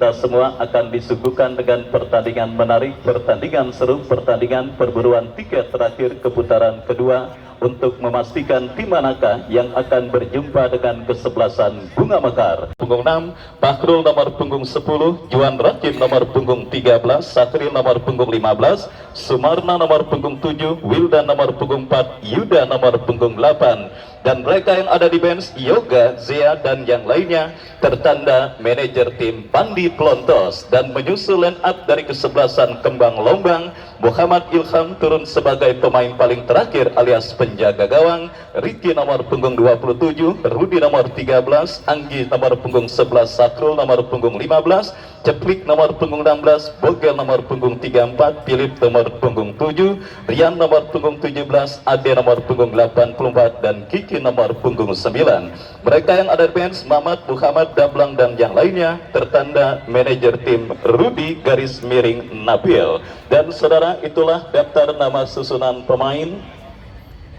kita semua akan disuguhkan dengan pertandingan menarik, pertandingan seru, pertandingan perburuan tiket terakhir ke putaran kedua untuk memastikan tim manakah yang akan berjumpa dengan kesebelasan Bunga Mekar. Punggung 6, Bahrul nomor punggung 10, Juan Rakim nomor punggung 13, Satri nomor punggung 15, Sumarna nomor punggung 7, Wildan nomor punggung 4, Yuda nomor punggung 8. Dan mereka yang ada di bench, Yoga, Zia, dan yang lainnya tertanda manajer tim Pandi Plontos. Dan menyusul line up dari kesebelasan Kembang Lombang, Muhammad Ilham turun sebagai pemain paling terakhir alias penjaga gawang, Ricky nomor punggung 27, Rudi nomor 13, Anggi nomor punggung 11, Sakrul nomor punggung 15, Ceplik nomor punggung 16, Bogel nomor punggung 34, Philip nomor punggung 7, Rian nomor punggung 17, Ade nomor punggung 84, dan Kiki nomor punggung 9. Mereka yang ada di bench, Mamat, Muhammad, Dablang, dan yang lainnya tertanda manajer tim Rudi garis miring Nabil. Dan saudara, itulah daftar nama susunan pemain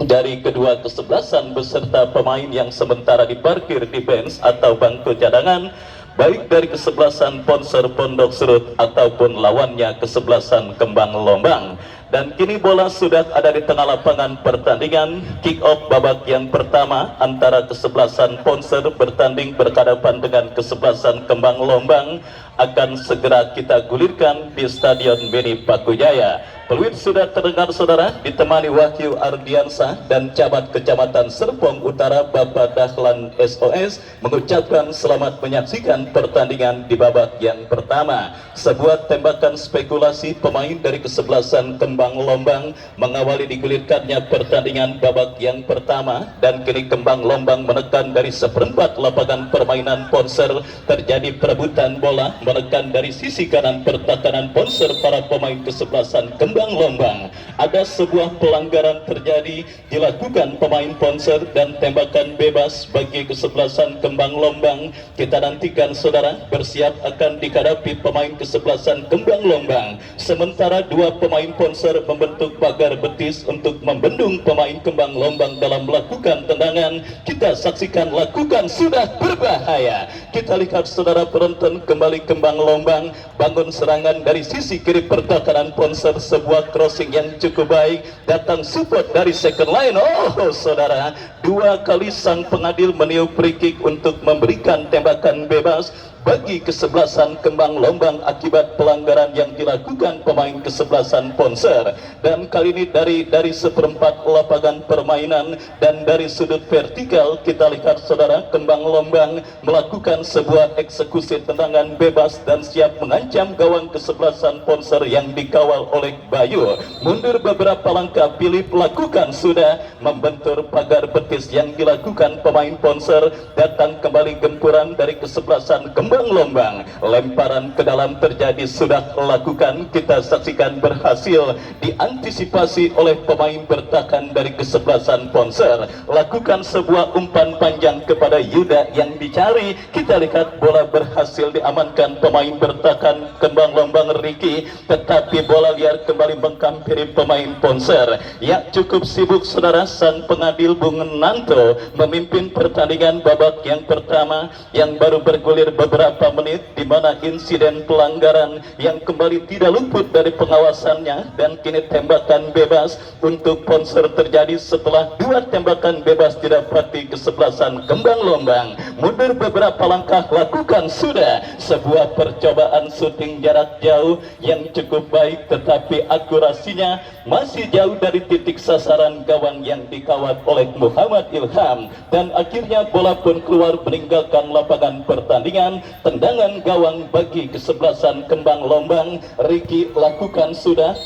dari kedua kesebelasan beserta pemain yang sementara diparkir di bench atau bangku cadangan, baik dari kesebelasan Ponser Pondok Serut ataupun lawannya kesebelasan Kembang Lombang. Dan kini bola sudah ada di tengah lapangan pertandingan. Kick off babak yang pertama antara kesebelasan Ponser bertanding berhadapan dengan kesebelasan Kembang Lombang akan segera kita gulirkan di Stadion Beni Pakujaya. Peluit sudah terdengar saudara, ditemani Wahyu Ardiansah dan Camat Kecamatan Serpong Utara Bapak Dahlan SOS mengucapkan selamat menyaksikan pertandingan di babak yang pertama. Sebuah tembakan spekulasi pemain dari kesebelasan Kembang Lombang mengawali digulirkannya pertandingan babak yang pertama, dan kini Kembang Lombang menekan dari seperempat lapangan permainan Ponser. Terjadi perebutan bola, menekan dari sisi kanan pertahanan Ponser para pemain kesebelasan Kembang Lombang. Ada sebuah pelanggaran terjadi dilakukan pemain Ponser dan tembakan bebas bagi kesebelasan Kembang Lombang. Kita nantikan saudara, bersiap akan dihadapi pemain kesebelasan Kembang Lombang. Sementara dua pemain Ponser membentuk pagar betis untuk membendung pemain Kembang Lombang dalam melakukan tendangan. Kita saksikan lakukan sudah berbahaya. Kita lihat saudara penonton, kembali Kembang Lombang bangun serangan dari sisi kiri pertahanan Ponser. Sebuah crossing yang cukup baik, datang support dari second line. Oh saudara, dua kali sang pengadil meniup free kick untuk memberikan tembakan bebas bagi kesebelasan Kembang Lombang akibat pelanggaran yang dilakukan pemain kesebelasan Ponser. Dan kali ini dari seperempat lapangan permainan dan dari sudut vertikal kita lihat saudara, Kembang Lombang melakukan sebuah eksekusi tendangan bebas dan siap mengancam gawang kesebelasan Ponser yang dikawal oleh Bayu. Mundur beberapa langkah, Philip lakukan sudah membentur pagar betis yang dilakukan pemain Ponser. Datang kembali gempuran dari kesebelasan Kembang Lombang, lemparan ke dalam terjadi sudah lakukan, kita saksikan berhasil diantisipasi oleh pemain bertahan dari kesebelasan Ponser. Lakukan sebuah umpan panjang kepada Yuda yang dicari, kita lihat bola berhasil diamankan pemain bertahan Kembang Lombang Ricky, tetapi bola liar kembali menghampiri pemain Ponser. Ya, cukup sibuk saudara, sang pengadil Bung Nanto memimpin pertandingan babak yang pertama yang baru bergulir beberapa menit, di mana insiden pelanggaran yang kembali tidak luput dari pengawasannya. Dan kini tembakan bebas untuk Ponser terjadi setelah dua tembakan bebas didapati kesebelasan Kembang Lombang. Mundur beberapa langkah, lakukan sudah sebuah percobaan syuting jarak jauh yang cukup baik, tetapi akurasinya masih jauh dari titik sasaran gawang yang dikawal oleh Muhammad Ilham. Dan akhirnya bola pun keluar meninggalkan lapangan pertandingan. Tendangan gawang bagi kesebelasan Kembang Lombang. Ricky lakukan sudah,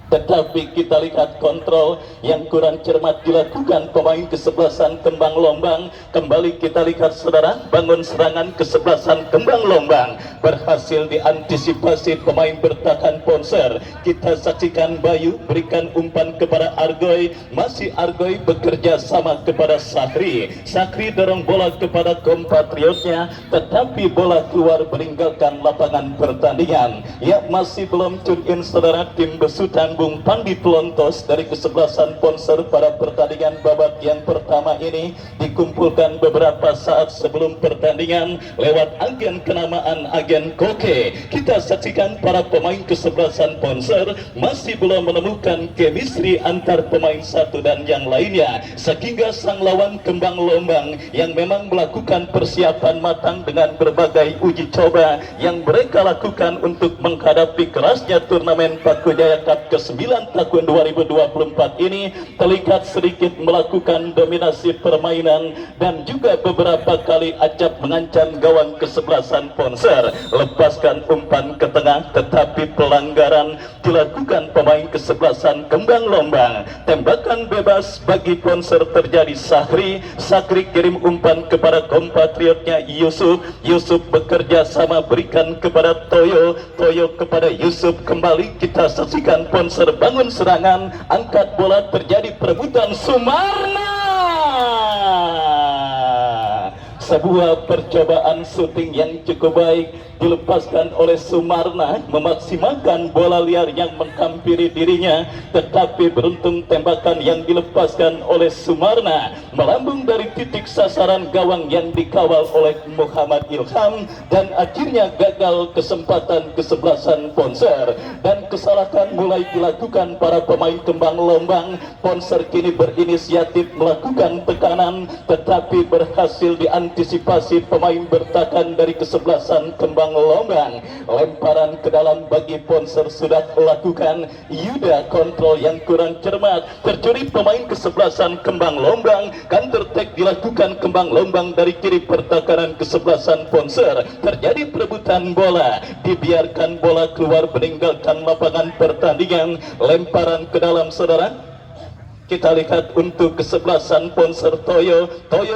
tetapi kita lihat kontrol yang kurang cermat dilakukan pemain kesebelasan Kembang Lombang. Kembali kita lihat saudara, bangun serangan kesebelasan Kembang Lombang berhasil diantisipasi pemain bertahan Ponser. Kita saksikan Bayu berikan umpan kepada Argoy, masih Argoy bekerja sama kepada Sakri. Sakri dorong bola kepada kompatriotnya, tetapi bola keluar meninggalkan lapangan pertandingan. Ya, masih belum tune in saudara, tim besutan melambung Pandi Pelontos dari kesebelasan sponsor pada pertandingan babak yang pertama ini dikumpulkan beberapa saat sebelum pertandingan lewat agen kenamaan agen Koke. Kita saksikan para pemain kesebelasan sponsor masih belum menemukan chemistry antar pemain satu dan yang lainnya, sehingga sang lawan Kembang Lombang yang memang melakukan persiapan matang dengan berbagai uji coba yang mereka lakukan untuk menghadapi kerasnya turnamen Paku Jaya Cup ke-9 tahun 2024 ini, terlihat sedikit melakukan dominasi permainan dan juga beberapa kali acap mengancam gawang kesebelasan sponsor. Lepaskan umpan ke tengah, tetapi pelanggaran dilakukan pemain kesebelasan Kembang Lombang. Tembakan bebas bagi sponsor terjadi. Sakri kirim umpan kepada kompatriotnya Yusuf. Yusuf bekerja sama berikan kepada Toyo kepada Yusuf. Kembali kita saksikan sponsor bangun serangan, angkat bola, terjadi perebutan. Sumarna, sebuah percobaan syuting yang cukup baik dilepaskan oleh Sumarna, memaksimalkan bola liar yang menghampiri dirinya, tetapi beruntung tembakan yang dilepaskan oleh Sumarna melambung dari titik sasaran gawang yang dikawal oleh Muhammad Ilham, dan akhirnya gagal kesempatan kesebelasan sponsor. Dan kesalahan mulai dilakukan para pemain Kembang Lombang. Sponsor kini berinisiatif melakukan tekanan, tetapi berhasil diantisipasi pemain bertahan dari kesebelasan Kembang Lombang. Lemparan ke dalam bagi sponsor sudah lakukan. Yuda kontrol yang kurang cermat, tercuri pemain kesebelasan Kembang Lombang. Counter attack dilakukan Kembang Lombang dari kiri pertahanan kesebelasan sponsor. Terjadi perebutan bola, dibiarkan bola keluar meninggalkan lapangan pertandingan. Lemparan ke dalam, saudara. Kita lihat untuk kesebelasan sponsor Toyo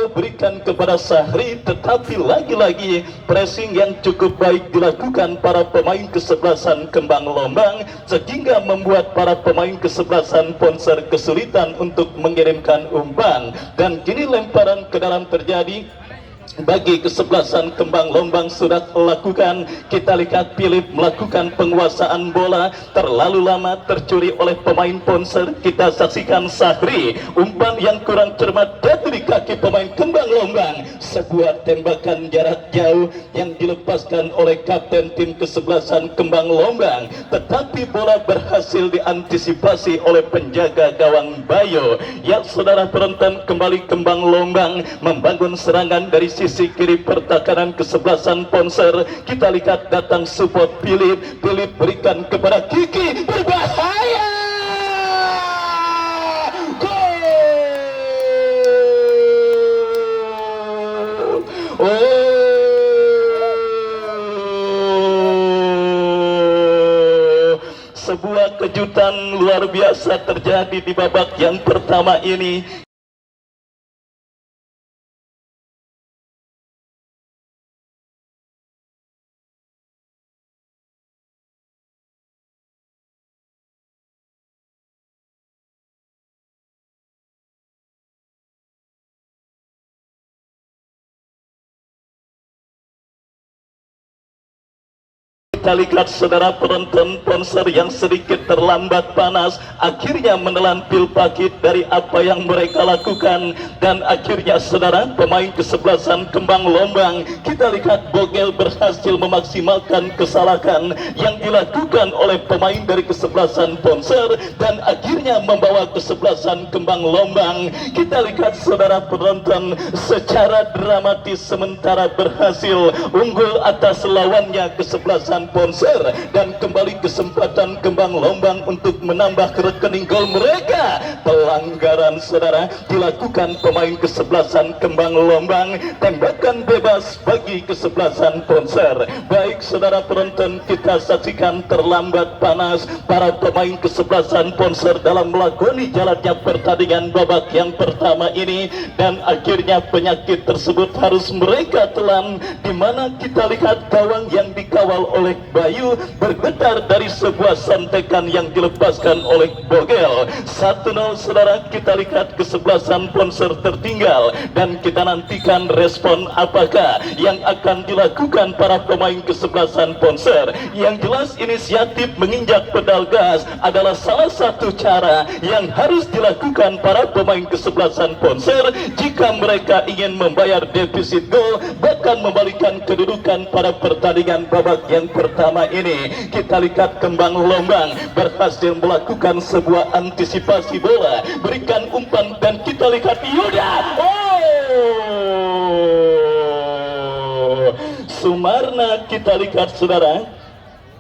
berikan kepada Sahri, tetapi lagi-lagi pressing yang cukup baik dilakukan para pemain kesebelasan Kembang Lombang, sehingga membuat para pemain kesebelasan sponsor kesulitan untuk mengirimkan umpan. Dan kini lemparan ke dalam terjadi bagi kesebelasan Kembang Lombang sudah lakukan. Kita lihat Philip melakukan penguasaan bola, terlalu lama tercuri oleh pemain sponsor. Kita saksikan Sahri, umpan yang kurang cermat jatuh di kaki pemain Kembang Lombang. Sebuah tembakan jarak jauh yang dilepaskan oleh kapten tim kesebelasan Kembang Lombang, tetapi bola berhasil diantisipasi oleh penjaga gawang Bayo. Ya saudara penonton, kembali Kembang Lombang membangun serangan dari sisi kiri pertahanan kesebelasan sponsor. Kita lihat datang support Philip berikan kepada Kiki, berbahaya. Gol. Sebuah kejutan luar biasa terjadi di babak yang pertama ini. Kita lihat saudara penonton, sponsor yang sedikit terlambat panas akhirnya menelan pil pahit dari apa yang mereka lakukan. Dan akhirnya saudara pemain kesebelasan Kembang Lombang, kita lihat Bogel berhasil memaksimalkan kesalahan yang dilakukan oleh pemain dari kesebelasan sponsor, dan akhirnya membawa kesebelasan Kembang Lombang. Kita lihat saudara penonton, secara dramatis sementara berhasil unggul atas lawannya kesebelasan sponsor, dan kembali kesempatan Kembang Lombang untuk menambah rekening gol mereka. Pelanggaran saudara dilakukan pemain kesebelasan Kembang Lombang, tembakan bebas bagi kesebelasan sponsor. Baik saudara penonton, kita saksikan terlambat panas para pemain kesebelasan sponsor dalam melakoni jalannya pertandingan babak yang pertama ini, dan akhirnya penyakit tersebut harus mereka telan, di mana kita lihat gawang yang dikawal oleh Bayu bergetar dari sebuah santekan yang dilepaskan oleh Bogel. 1-0 saudara, kita lihat kesebelasan Ponser tertinggal dan kita nantikan respon apakah yang akan dilakukan para pemain kesebelasan Ponser. Yang jelas inisiatif menginjak pedal gas adalah salah satu cara yang harus dilakukan para pemain kesebelasan Ponser jika mereka ingin membayar defisit gol bahkan membalikan kedudukan pada pertandingan babak yang pertama ini. Kita lihat Kembang Lombang berhasil melakukan sebuah antisipasi bola, berikan umpan dan kita lihat Yuda. Sumarna kita lihat saudara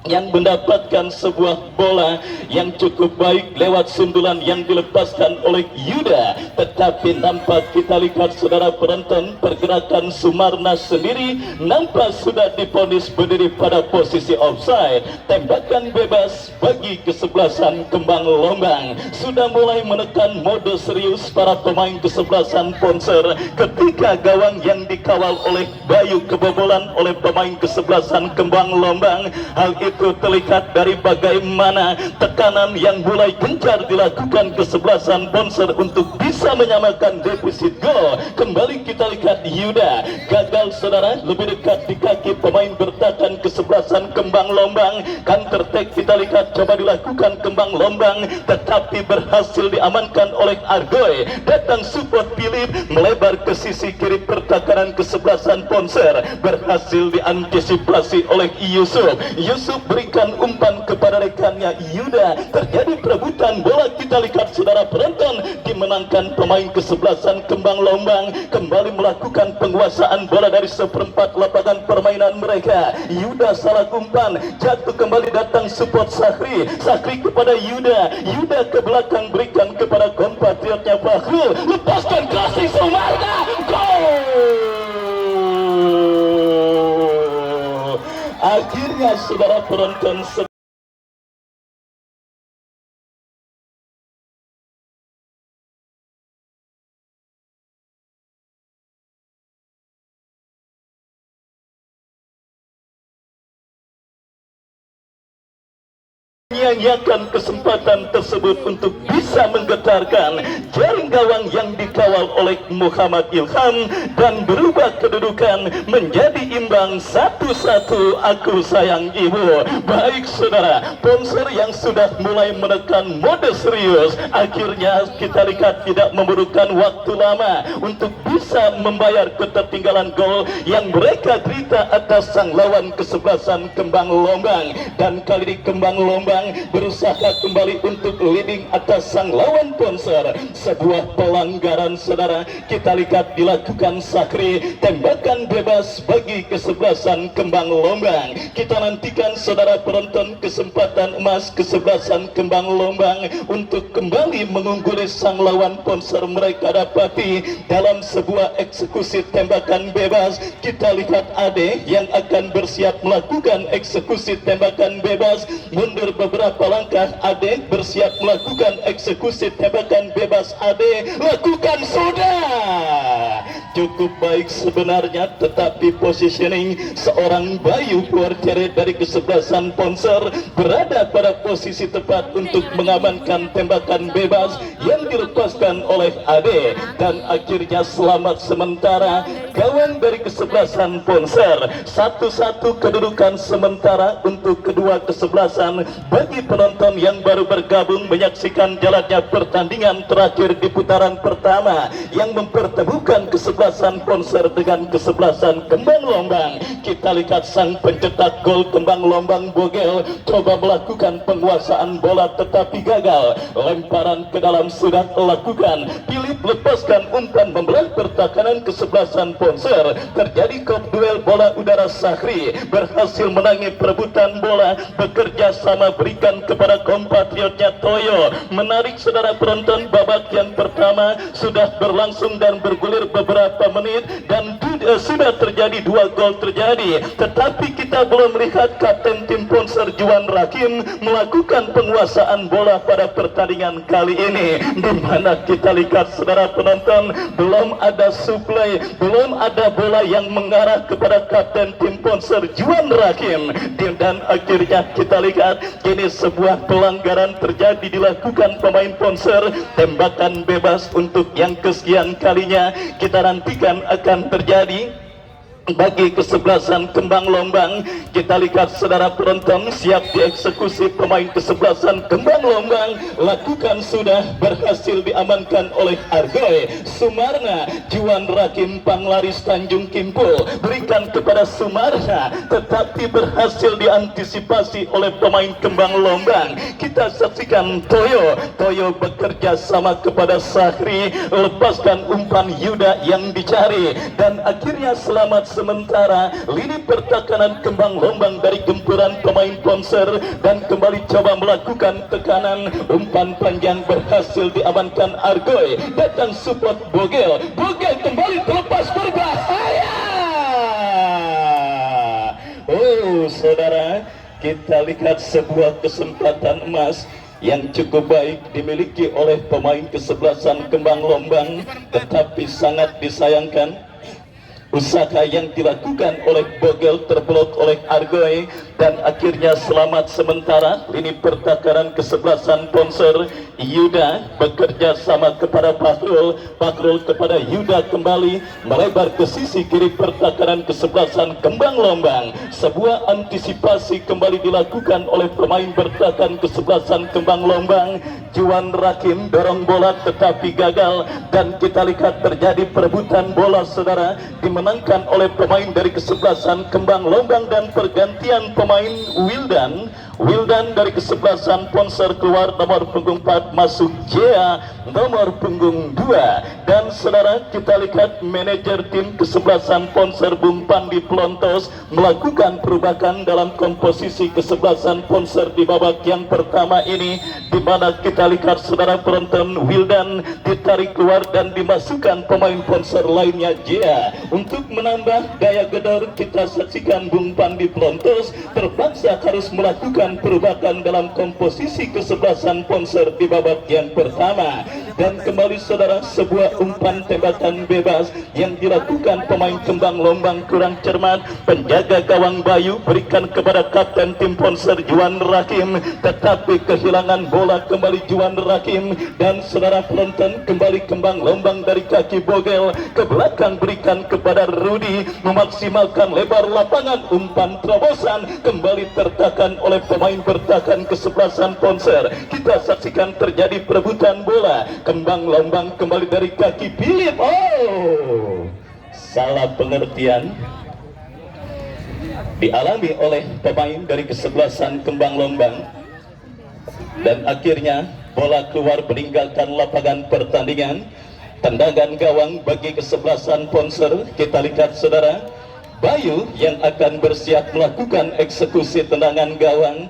yang mendapatkan sebuah bola yang cukup baik lewat sundulan yang dilepaskan oleh Yuda, tetapi nampak kita lihat saudara penonton pergerakan Sumarna sendiri nampak sudah divonis berdiri pada posisi offside. Tembakan bebas bagi kesebelasan Kembang Lombang sudah mulai menekan mode serius para pemain kesebelasan Ponser ketika gawang yang dikawal oleh Bayu kebobolan oleh pemain kesebelasan Kembang Lombang. Hal itu terlihat dari bagaimana tekanan yang mulai gencar dilakukan kesebelasan Ponser untuk bisa menyamakan defisit gol. Kembali kita lihat Yuda gagal saudara, lebih dekat di kaki pemain bertahan kesebelasan Kembang Lombang. Counter attack kita lihat coba dilakukan Kembang Lombang tetapi berhasil diamankan oleh Argoy. Datang support Philip melebar ke sisi kiri pertahanan kesebelasan Ponser, berhasil diantisipasi oleh Yusuf. Yusuf berikan umpan kepada rekannya Yuda, terjadi perebutan bola. Kita lihat saudara penonton, dimenangkan pemain kesebelasan Kembang Lombang, kembali melakukan penguasaan bola dari seperempat lapangan permainan mereka. Yuda salah umpan, jatuh kembali, datang support Sakri. Sakri kepada Yuda, Yuda ke belakang berikan kepada kompatriotnya Fakhrul, lepaskan kasih Sumarna, gol. Akhirnya saudara penonton menyanyiakan kesempatan tersebut untuk bisa menggetarkan jaring gawang yang dikawal oleh Muhammad Ilham dan berubah kedudukan menjadi imbang 1-1. Aku sayang ibu. Baik saudara, Ponser yang sudah mulai menekan mode serius akhirnya kita lihat tidak memerlukan waktu lama untuk bisa membayar ketertinggalan gol yang mereka derita atas sang lawan kesebelasan Kembang Lombang. Dan kali ini Kembang Lombang berusaha kembali untuk leading atas sang lawan Ponser. Sebuah pelanggaran saudara kita lihat dilakukan Sakri, tembakan bebas bagi kesebelasan Kembang Lombang. Kita nantikan saudara penonton kesempatan emas kesebelasan Kembang Lombang untuk kembali mengungguli sang lawan Ponser mereka dapati dalam sebuah eksekusi tembakan bebas. Kita lihat Ade yang akan bersiap melakukan eksekusi tembakan bebas, mundur beberapa langkah. Ade bersiap melakukan eksekusi tembakan bebas. Ade lakukan, sudah cukup baik sebenarnya, tetapi positioning seorang Bayu Kuartere dari kesebelasan Ponser berada pada posisi tepat untuk mengamankan tembakan bebas yang dilepaskan oleh Ade, dan akhirnya selamat sementara gawang dari kesebelasan Ponser. 1-1 kedudukan sementara untuk kedua kesebelasan. Bagi penonton yang baru bergabung menyaksikan jalannya pertandingan terakhir di putaran pertama yang mempertemukan kesebelasan Ponser dengan kesebelasan Kembang Lombang, kita lihat sang pencetak gol Kembang Lombang Bogel coba melakukan penguasaan bola tetapi gagal. Lemparan ke dalam sudah dilakukan, Philip lepaskan umpan membelah pertahanan kesebelasan Ponser. Terjadi kop duel bola udara. Sakri berhasil menangi perebutan bola, bekerja sama berikan kepada kompatriotnya Toyo. Menarik saudara penonton, babak yang pertama sudah berlangsung dan bergulir beberapa menit dan sudah terjadi 2 gol terjadi, tetapi kita belum melihat kapten tim Ponser Juan Rakim melakukan penguasaan bola pada pertandingan kali ini, di mana kita lihat saudara penonton belum ada suplai, belum ada bola yang mengarah kepada kapten tim Ponser Juan Rakim, dan akhirnya kita lihat ini sebuah pelanggaran terjadi dilakukan pemain Ponser. Tembakan bebas untuk yang kesekian kalinya kita nantikan akan terjadi bagi kesebelasan Kembang Lombang. Kita lihat saudara penonton siap dieksekusi pemain kesebelasan Kembang Lombang, lakukan sudah berhasil diamankan oleh Argoy Sumarna. Juan Rakim Panglaris Tanjung Kimpul berikan kepada Sumarna, tetapi berhasil diantisipasi oleh pemain Kembang Lombang. Kita saksikan Toyo bekerja sama kepada Sahri, lepaskan umpan Yuda yang dicari, dan akhirnya selamat sementara lini pertahanan Kembang Lombang dari gempuran pemain Ponser, dan kembali coba melakukan tekanan. Umpan panjang berhasil diamankan Argoy, datang support Bogel kembali terlepas, berbahaya. Oh saudara, kita lihat sebuah kesempatan emas yang cukup baik dimiliki oleh pemain kesebelasan Kembang Lombang, tetapi sangat disayangkan usaha yang dilakukan oleh Bogel terblok oleh Argoy, dan akhirnya selamat sementara lini pertahanan kesebelasan Ponser. Yuda bekerja sama kepada Pakrul kepada Yuda, kembali melebar ke sisi kiri pertahanan kesebelasan Kembang Lombang. Sebuah antisipasi kembali dilakukan oleh pemain bertahan kesebelasan Kembang Lombang. Juan Rakim dorong bola tetapi gagal, dan kita lihat terjadi perebutan bola saudara, dimenangkan oleh pemain dari kesebelasan Kembang Lombang, dan pergantian pemain Wildan dari kesebelasan Ponser keluar, nomor punggung 4 masuk Jea nomor punggung 2. Dan saudara, kita lihat manajer tim kesebelasan Ponser Bung Pandi Plontos melakukan perubahan dalam komposisi kesebelasan Ponser di babak yang pertama ini, di mana kita lihat saudara penonton Wildan ditarik keluar dan dimasukkan pemain Ponser lainnya Jea untuk menambah daya gedor. Kita saksikan Bung Pandi Plontos terpaksa harus melakukan perubahan dalam komposisi kesebelasan Ponser di babak yang pertama. Dan kembali saudara, sebuah umpan tembakan bebas yang dilakukan pemain Kembang Lombang kurang cermat. Penjaga gawang Bayu berikan kepada kapten tim Ponser Juan Rakim, tetapi kehilangan bola kembali Juan Rakim. Dan saudara penonton, kembali Kembang Lombang dari kaki Bogel ke belakang berikan kepada Rudi, memaksimalkan lebar lapangan. Umpan terobosan kembali tertahan oleh pemain bertahan kesebelasan Ponser. Kita saksikan terjadi perebutan bola. Kembang Lombang kembali dari kaki Philip. Oh, salah pengertian dialami oleh pemain dari kesebelasan Kembang Lombang, dan akhirnya bola keluar meninggalkan lapangan pertandingan. Tendangan gawang bagi kesebelasan Ponser. Kita lihat saudara, Bayu yang akan bersiap melakukan eksekusi tendangan gawang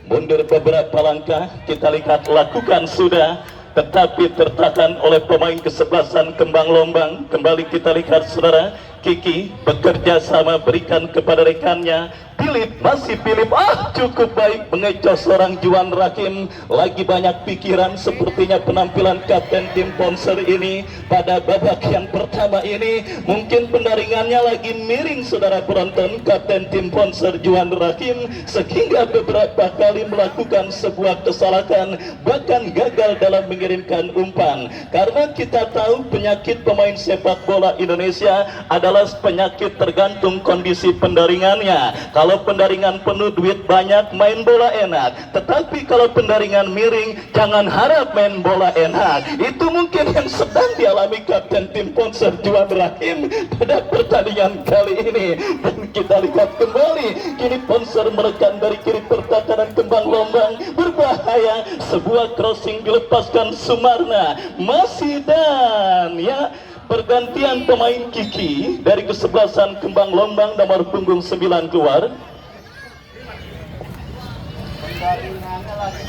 mundur beberapa langkah. Kita lihat lakukan sudah, tetapi tertahan oleh pemain kesebelasan Kembang Lombang. Kembali kita lihat saudara, Kiki bekerja sama berikan kepada rekannya Philip, masih Philip, cukup baik mengecoh seorang Juan Rakim. Lagi banyak pikiran sepertinya penampilan kapten tim Ponser ini pada babak yang pertama ini. Mungkin pendaringannya lagi miring saudara penonton, kapten tim Ponser Juan Rakim, sehingga beberapa kali melakukan sebuah kesalahan, bahkan gagal dalam mengirimkan umpan. Karena kita tahu penyakit pemain sepak bola Indonesia adalah penyakit tergantung kondisi pendaringannya. Kalau pendaringan penuh, duit banyak, main bola enak. Tetapi kalau pendaringan miring, jangan harap main bola enak. Itu mungkin yang sedang dialami kapten tim Ponser Juan Rakim pada pertandingan kali ini. Dan kita lihat kembali, kini Ponser menekan dari kiri pertahanan Kembang Lombang, berbahaya. Sebuah crossing dilepaskan Sumarna, masih, dan ya, pergantian pemain Kiki dari kesebelasan Kembang Lombang nomor punggung 9 keluar.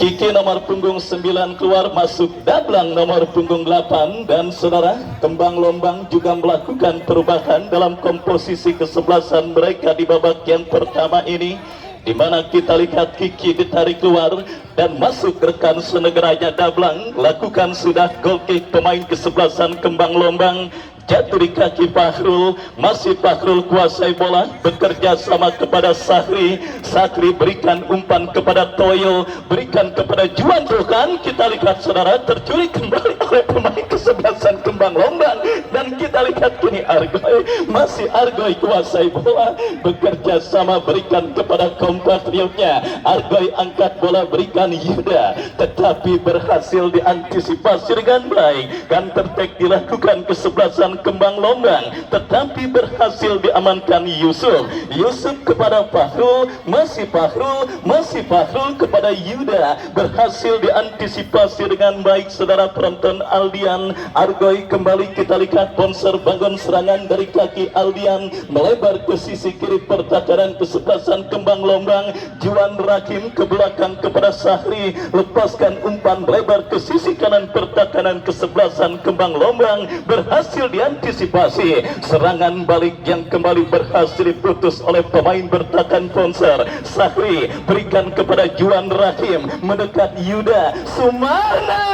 Kiki nomor punggung 9 keluar masuk Dablang nomor punggung 8. Dan saudara, Kembang Lombang juga melakukan perubahan dalam komposisi kesebelasan mereka di babak yang pertama ini, di mana kita lihat Kiki ditarik keluar dan masuk rekan senegaranya Dablang lakukan sudah goal kick pemain kesebelasan Kembang Lombang. Jatuh di kaki Fahrul, masih Fahrul kuasai bola, bekerja sama kepada Sahri. Sahri berikan umpan kepada Toyo, berikan kepada Juan Rokan. Kita lihat saudara, tercuri kembali oleh pemain kesebelasan Kembang Lombang. Dan kita lihat kini Argoy, masih Argoy kuasai bola, bekerja sama berikan kepada kompatriotnya. Argoy angkat bola berikan Yuda, tetapi berhasil diantisipasi dengan baik. Counter-attack dilakukan kesebelasan Kembang Lombang, tetapi berhasil diamankan Yusuf. Yusuf kepada Fahrul, masih Fahrul, masih Fahrul kepada Yuda, berhasil diantisipasi dengan baik saudara penonton. Aldian Argoy kembali, kita lihat Bonser bangun serangan dari kaki Aldian melebar ke sisi kiri pertahanan kesebelasan Kembang Lombang. Juan Rakim ke belakang kepada Sahri, lepaskan umpan melebar ke sisi kanan pertahanan kesebelasan Kembang Lombang, berhasil diantisipasi. Serangan balik yang kembali berhasil diputus oleh pemain bertahan Bonser. Sahri berikan kepada Juan Rahim, mendekat Yuda Sumarna.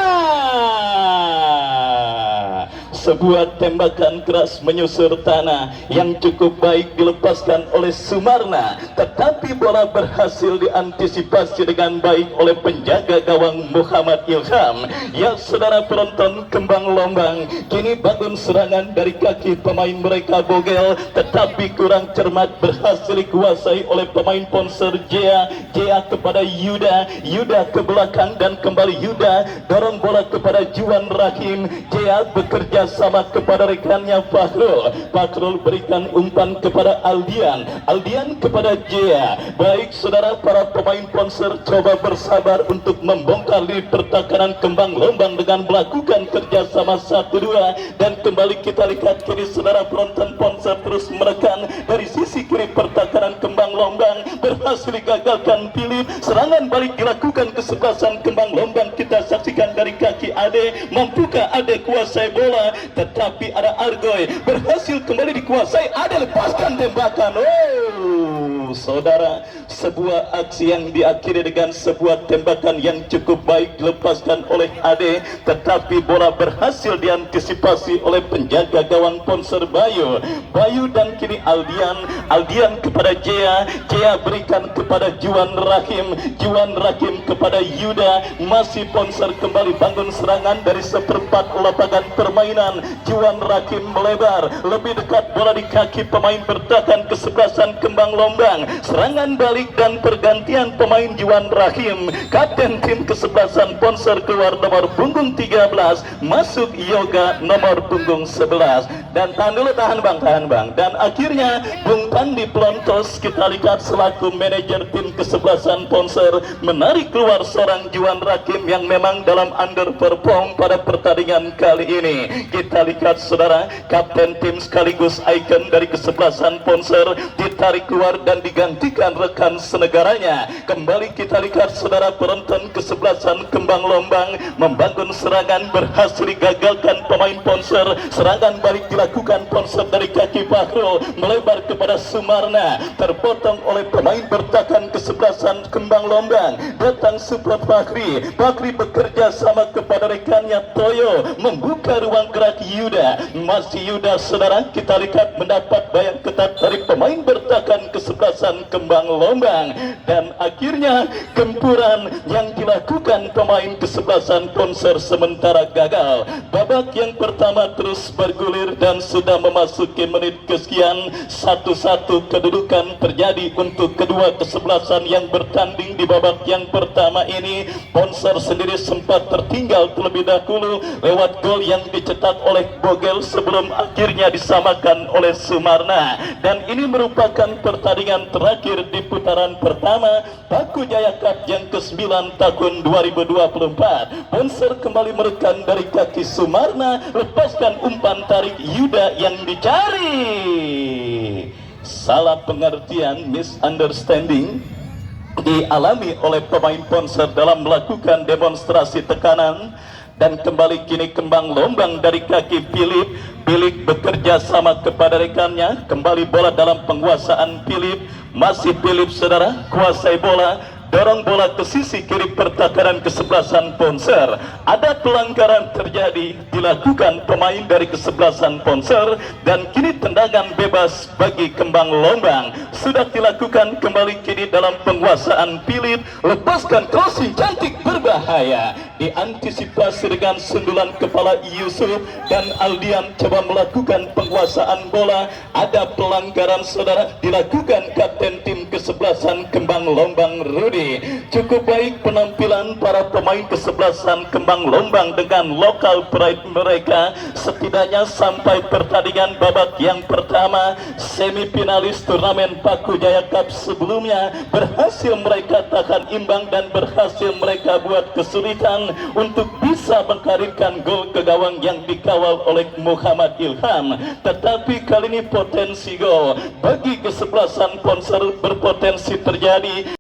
Sebuah tembakan keras menyusur tanah yang cukup baik dilepaskan oleh Sumarna, tetapi bola berhasil diantisipasi dengan baik oleh penjaga gawang Muhammad Ilham. Ya saudara penonton, Kembang Lombang kini bangun serangan dari kaki pemain mereka Bogel, tetapi kurang cermat, berhasil dikuasai oleh pemain Bonser Jea. Jea kepada Yuda, Yuda ke belakang dan kembali Yuda dorong bola kepada Juan Rahim. Jea bekerja sama kepada rekannya Fahrul. Fahrul berikan umpan kepada Aldian, Aldian kepada Jea. Baik saudara, para pemain Bonser coba bersabar untuk membongkar di pertahanan Kembang Lombang dengan melakukan kerjasama 1-2. Dan kembali kita lihat kiri saudara penonton, Bonser terus menekan dari sisi kiri pertahanan Kembang Lombang, berhasil digagalkan Philip. Serangan balik dilakukan kesebelasan Kembang Lombang, kita saksikan dari kaki Ade. Mampukah Ade kuasai bola? Tetapi ada Argoy, berhasil kembali dikuasai. Ade lepaskan tembakan. Oh saudara, sebuah aksi yang diakhiri dengan sebuah tembakan yang cukup baik dilepaskan oleh Ade, tetapi bola berhasil diantisipasi oleh penjaga gawang Bonser Bayu. Bayu dan kini Aldian, Aldian kepada Jea, Jea berikan kepada Juan Rahim, Juan Rahim kepada Yuda. Masih Bonser kembali bangun serangan dari seperempat lapangan permainan. Juan Rahim melebar, lebih dekat bola di kaki pemain bertahan kesebelasan Kembang Lombang. Serangan balik dan pergantian pemain Juan Rahim. Kapten tim kesebelasan Bonser keluar nomor punggung 13, masuk Yoga nomor punggung 11. Dan tahan dulu, tahan bang. Dan akhirnya Bung Pandi Plontos kita lihat selaku manajer tim kesebelasan Bonser menarik keluar seorang Juan Rahim yang memang dalam underperform pada pertandingan kali ini. Kita lihat saudara, kapten tim sekaligus ikon dari kesebelasan Bonser ditarik keluar dan digantikan rekan senegaranya. Kembali kita lihat saudara penonton, kesebelasan Kembang Lombang membangun serangan, berhasil digagalkan pemain Bonser. Serangan balik dilakukan Bonser dari kaki Fahrul, melebar kepada Sumarna, terpotong oleh pemain bertahan kesebelasan Kembang Lombang. Datang support Fakri, Fakri bekerja sama kepada rekannya Toyo, membuka ruang gerak Yuda. Masih Yuda saudara, kita lihat mendapat bayang ketat dari pemain bertahan kesebelasan Kembang Lombang. Dan akhirnya gempuran yang dilakukan pemain kesebelasan Bonser sementara gagal. Babak yang pertama terus bergulir dan sudah memasuki menit kesekian. 1-1 kedudukan terjadi untuk kedua kesebelasan yang bertanding di babak yang pertama ini. Bonser sendiri sempat tertinggal terlebih dahulu lewat gol yang dicetak oleh Bogel sebelum akhirnya disamakan oleh Sumarna. Dan ini merupakan pertandingan terakhir di putaran pertama Paku Jaya Cup yang ke-9 tahun 2024. Bonser kembali merekan dari kaki Sumarna, lepaskan umpan tarik Yuda yang dicari. Salah pengertian, misunderstanding. dialami oleh pemain Ponser dalam melakukan demonstrasi tekanan. Dan kembali kini kembang lombang dari kaki Philip. Philip bekerja sama kepada rekannya. Kembali bola dalam penguasaan Philip. Masih Philip saudara kuasai bola, dorong bola ke sisi kiri pertahanan kesebelasan Ponser. Ada pelanggaran terjadi dilakukan pemain dari kesebelasan Ponser dan kini tendangan bebas bagi kembang lombang sudah dilakukan kembali kini dalam penguasaan Philip. Lepaskan crossing cantik berbahaya, diantisipasi dengan sundulan kepala Yusuf dan Aldian coba melakukan penguasaan bola. Ada pelanggaran saudara dilakukan kapten tim kesebelasan kembang lombang Rudi. Cukup baik penampilan para pemain kesebelasan kembang lombang dengan lokal pride mereka, setidaknya sampai pertandingan babak yang pertama semifinalis turnamen Paku Jaya Cup sebelumnya berhasil mereka tahan imbang dan berhasil mereka buat kesulitan untuk bisa mengkarirkan gol ke gawang yang dikawal oleh Muhammad Ilham. Tetapi kali ini potensi gol bagi kesebelasan Ponser berpotensi terjadi.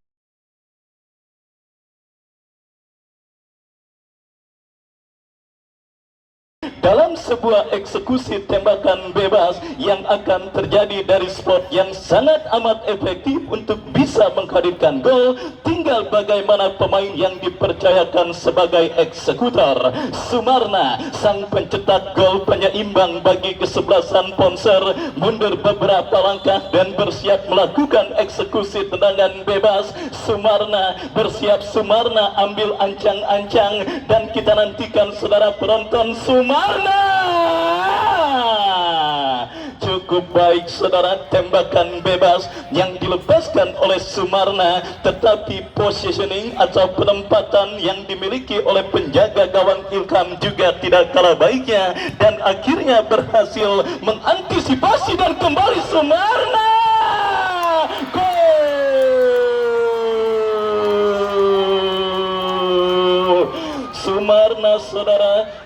Dalam sebuah eksekusi tembakan bebas yang akan terjadi dari spot yang sangat amat efektif untuk bisa menghadirkan gol, tinggal bagaimana pemain yang dipercayakan sebagai eksekutor. Sumarna, sang pencetak gol penyeimbang bagi kesebelasan Ponser, mundur beberapa langkah dan bersiap melakukan eksekusi tendangan bebas. Sumarna bersiap, Sumarna ambil ancang-ancang dan kita nantikan saudara penonton. Sumarna cukup baik saudara, tembakan bebas yang dilepaskan oleh Sumarna, tetapi positioning atau penempatan yang dimiliki oleh penjaga gawang Ilham juga tidak kalah baiknya dan akhirnya berhasil mengantisipasi dan kembali Sumarna gol. Sumarna saudara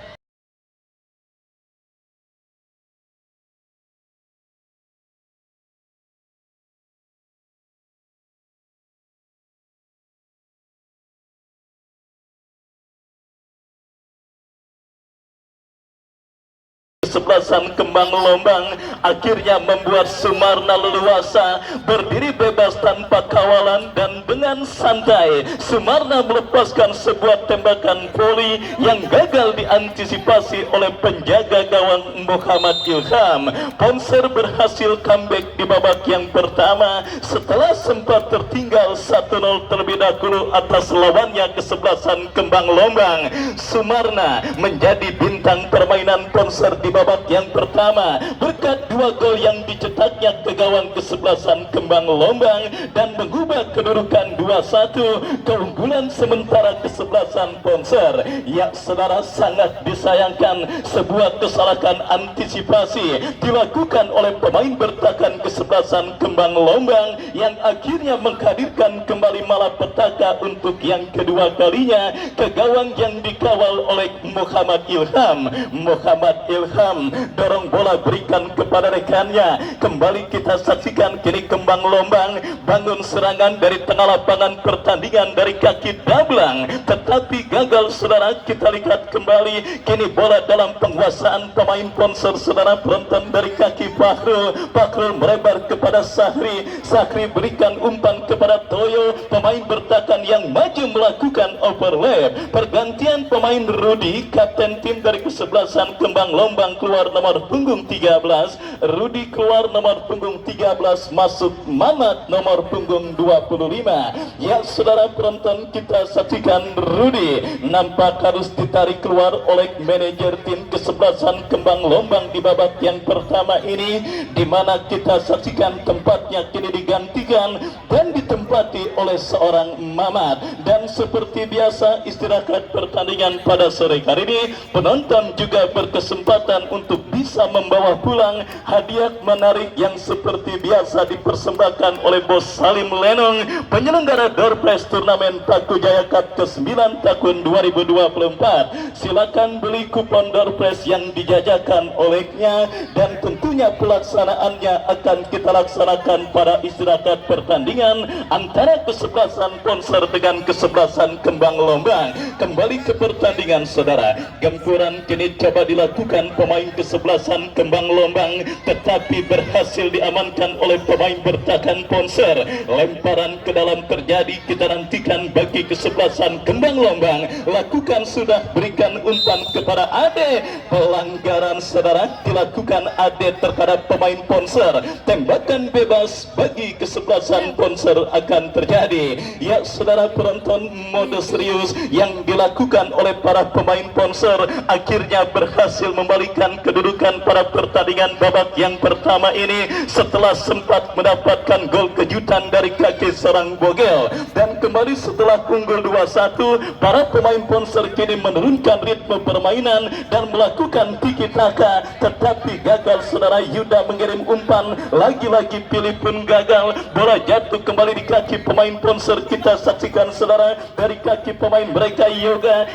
kesebelasan kembang lombang akhirnya membuat Sumarna leluasa berdiri bebas tanpa kawalan dan dengan santai Sumarna melepaskan sebuah tembakan voli yang gagal diantisipasi oleh penjaga gawang Muhammad Ilham. Ponser berhasil comeback di babak yang pertama setelah sempat tertinggal 1-0 terlebih dahulu atas lawannya kesebelasan kembang lombang. Sumarna menjadi bintang permainan Ponser di babak yang pertama berkat 2 gol yang dicetaknya ke gawang kesebelasan kembang lombang dan mengubah kedudukan 2-1 keunggulan sementara kesebelasan Ponser. Ya saudara, sangat disayangkan sebuah kesalahan antisipasi dilakukan oleh pemain bertahan kesebelasan kembang lombang yang akhirnya menghadirkan kembali malapetaka untuk yang kedua kalinya ke gawang yang dikawal oleh Muhammad Ilham. Muhammad Ilham dorong bola berikan kepada rekannya. Kembali kita saksikan kini kembang lombang bangun serangan dari tengah lapangan pertandingan dari kaki Dablang, tetapi gagal saudara. Kita lihat kembali kini bola dalam penguasaan pemain Ponser saudara, penonton dari kaki Fakhrul. Fakhrul melebar kepada Sahri. Sahri berikan umpan kepada Toyo, pemain bertahan yang maju melakukan overlap. Pergantian pemain Rudi, kapten tim dari kesebelasan kembang lombang, keluar nomor punggung 13, Rudi keluar nomor punggung 13, masuk Mamat nomor punggung 25. Ya saudara penonton, kita saksikan Rudi nampak harus ditarik keluar oleh manajer tim kesebelasan kembang lombang di babak yang pertama ini, di mana kita saksikan tempatnya kini digantikan dan ditempati oleh seorang Mamat. Dan seperti biasa istirahat pertandingan pada sore hari ini, penonton juga berkesempatan untuk bisa membawa pulang hadiah menarik yang seperti biasa dipersembahkan oleh Bos Salim Lenong, penyelenggara door prize turnamen Paku Jaya Cup ke-9 tahun 2024. Silakan beli kupon door prize yang dijajakan olehnya dan tentunya pelaksanaannya akan kita laksanakan pada istirahat pertandingan antara kesebelasan Ponser dengan kesebelasan Kembang Lombang. Kembali ke pertandingan saudara, gempuran kini coba dilakukan pemain kesebelasan Kembang Lombang, tetapi berhasil diamankan oleh pemain bertahan Ponser. Lemparan ke dalam terjadi, kita nantikan bagi kesebelasan Kembang Lombang. Lakukan sudah, berikan umpan kepada Ade. Pelanggaran saudara dilakukan Ade terhadap pemain Ponser. Tembakan bebas bagi kesebelasan Ponser akan terjadi. Ya saudara penonton, mode serius yang dilakukan oleh para pemain Ponser akhirnya berhasil membalikan kedudukan pada pertandingan babak yang pertama ini setelah sempat mendapatkan gol kejutan dari kaki serang Bogel. Dan kembali setelah unggul 2-1, para pemain Ponser kini menurunkan ritme permainan dan melakukan tiki taka, tetapi gagal saudara. Yuda mengirim umpan, lagi-lagi pilih pun gagal. Bola jatuh kembali di kaki pemain Ponser. Kita saksikan saudara, dari kaki pemain mereka Yoga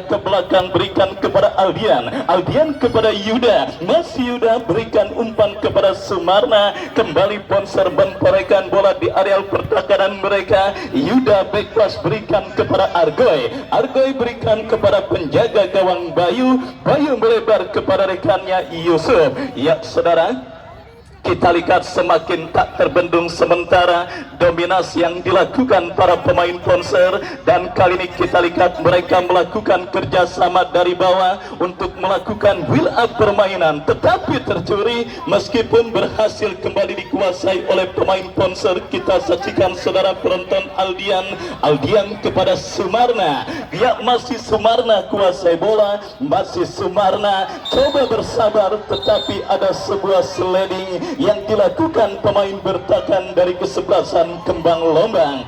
ke belakang, berikan kepada Aldian kepada Yuda, masih Yuda berikan umpan kepada Sumarna. Kembali Ponser memperolehkan bola di areal pertahanan mereka. Yuda back pass berikan kepada Argoy berikan kepada penjaga gawang Bayu melebar kepada rekannya Yusuf. Ya saudara, kita lihat semakin tak terbendung sementara dominasi yang dilakukan para pemain Ponser, dan kali ini kita lihat mereka melakukan kerjasama dari bawah untuk melakukan build up permainan, tetapi tercuri meskipun berhasil kembali dikuasai oleh pemain Ponser. Kita saksikan saudara penonton, Aldian kepada Sumarna, dia masih Sumarna kuasai bola, masih Sumarna coba bersabar, tetapi ada sebuah sliding yang dilakukan pemain bertahan dari kesebelasan Kembang Lombang.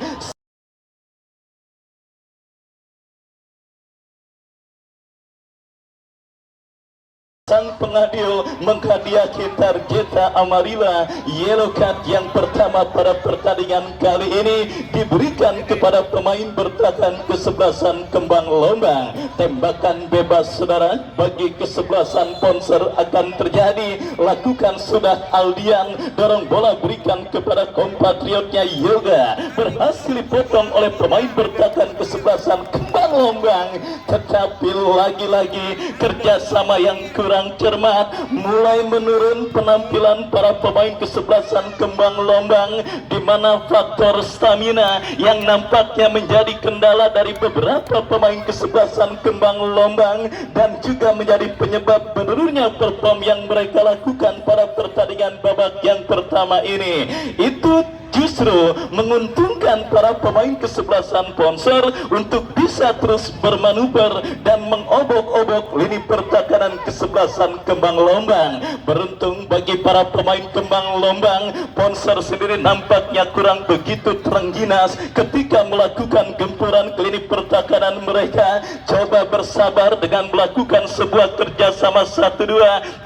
Sang pengadil menghadiahi Tarjeta Amarilla yellow card yang pertama pada pertandingan kali ini diberikan kepada pemain bertahan kesebelasan Kembang Lombang. Tembakan bebas saudara bagi kesebelasan Ponser akan terjadi. Lakukan sudah Aldian, dorong bola berikan kepada kompatriotnya Yoga, berhasil dipotong oleh pemain bertahan kesebelasan Kembang Lombang, tetapi lagi-lagi kerjasama yang kurang cermat, mulai menurun penampilan para pemain kesebelasan Kembang Lombang, di mana faktor stamina yang nampaknya menjadi kendala dari beberapa pemain kesebelasan Kembang Lombang dan juga menjadi penyebab menurunnya perform yang mereka lakukan pada pertandingan babak yang pertama ini. Itu justru menguntungkan para pemain kesebelasan Ponser untuk bisa terus bermanuver dan mengobok-obok lini pertahanan kesebelasan Kembang Lombang. Beruntung bagi para pemain Kembang Lombang, Ponser sendiri nampaknya kurang begitu terengginas ketika melakukan gempuran ke lini pertahanan mereka. Coba bersabar dengan melakukan sebuah kerjasama 1-2,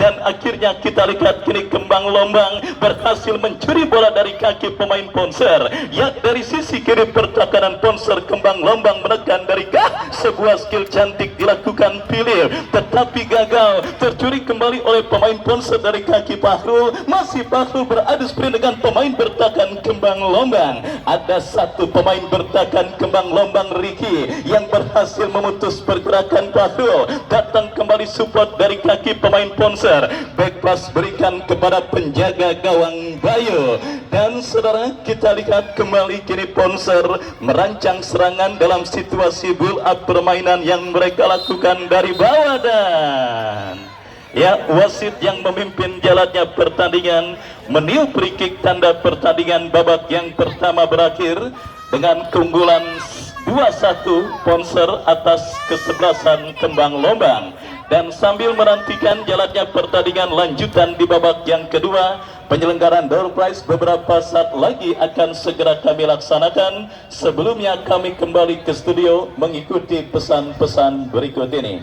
dan akhirnya kita lihat kini Kembang Lombang berhasil mencuri bola dari kaki pemain Ponser. Ya, dari sisi kiri pertahanan Ponser, Kembang Lombang menekan dari sebuah skill cantik dilakukan pilih, tetapi gagal. Tercuri kembali oleh pemain Ponser dari kaki Fahrul. Masih Fahrul beradu sprint dengan pemain bertahan Kembang Lombang. Ada satu pemain bertahan Kembang Lombang, Ricky, yang berhasil memutus pergerakan Fahrul. Datang kembali support dari kaki pemain Ponser. Back pass berikan kepada penjaga gawang Bayu. Dan saudara, kita lihat kembali kini Ponser merancang serangan dalam situasi build up permainan yang mereka lakukan dari bawah. Dan ya, wasit yang memimpin jalannya pertandingan meniup free kick tanda pertandingan babak yang pertama berakhir dengan keunggulan 2-1 Ponser atas kesebelasan Kembang Lombang. Dan sambil menantikan jalannya pertandingan lanjutan di babak yang kedua, penyelenggaraan door prize beberapa saat lagi akan segera kami laksanakan. Sebelumnya kami kembali ke studio mengikuti pesan-pesan berikut ini.